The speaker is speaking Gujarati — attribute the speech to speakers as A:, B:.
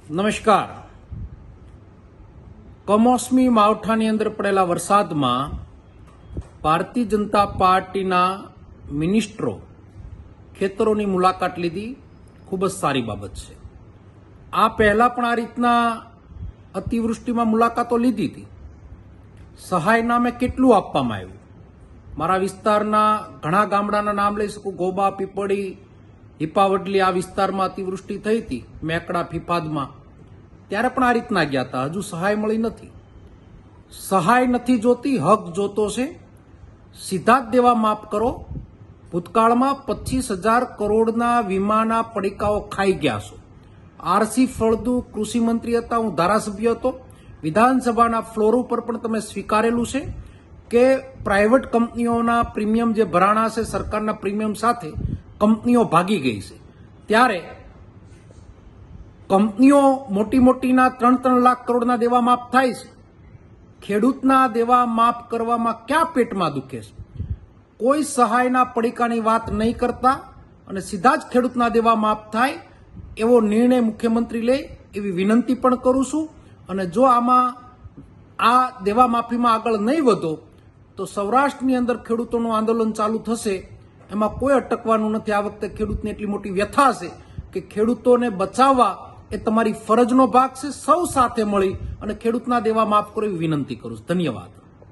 A: નમસ્કાર. કમોસમી માવઠાની અંદર પડેલા વરસાદમાં ભારતીય જનતા પાર્ટીના મિનિસ્ટરો ખેતરોની મુલાકાત લીધી. ખૂબ જ સારી બાબત છે. આ પહેલા પણ આ રીતના અતિવૃષ્ટિમાં મુલાકાતો લીધી હતી. સહાય નામે કેટલું આપવામાં આવ્યું. મારા વિસ્તારના ઘણા ગામડાના નામ લઈ શકું. ગોબા, પીપળી, હિપાવડલી, આ વિસ્તારમાં અતિવૃષ્ટિ થઈ હતી. મેકડા, ફિફાદમાં, ત્યારે પણ આ રીતના ગયા હતા. હજુ સહાય મળી નથી. સહાય નથી જોતી, હક જોતો છે. સીધા જ દેવા માફ કરો. ભૂતકાળમાં 25,000 કરોડના વીમાના પડીકાઓ ખાઈ ગયા છો. આરસી ફળદુ કૃષિ મંત્રી હતા, હું ધારાસભ્ય હતો. વિધાનસભાના ફ્લોર ઉપર પણ તમે સ્વીકારેલું છે કે પ્રાઇવેટ કંપનીઓના પ્રીમિયમ જે ભરાણા છે સરકારના પ્રીમિયમ સાથે કંપનીઓ ભાગી ગઈ છે. ત્યારે કંપનીઓ મોટી મોટીના 3-3 લાખ કરોડના દેવા માફ થાય છે. ખેડૂતના દેવા માફ કરવામાં ક્યાં પેટમાં દુખે છે? કોઈ સહાયના પડીકાની વાત નહીં કરતા અને સીધા જ ખેડૂતના દેવા માફ થાય એવો નિર્ણય મુખ્યમંત્રી લે એવી વિનંતી પણ કરું છું. અને જો આમાં આ દેવા માફીમાં આગળ નહીં વધો તો સૌરાષ્ટ્રની અંદર ખેડૂતોનું આંદોલન ચાલુ થશે. એમાં કોઈ અટકવાનું નથી. આ વખતે ખેડૂતની એટલી મોટી વ્યથા છે કે ખેડૂતોને બચાવવા એ તમારી ફરજનો ભાગ છે. સૌ સાથે મળી અને ખેડૂતના દેવા માફ કરો એવી વિનંતી કરું છું. ધન્યવાદ.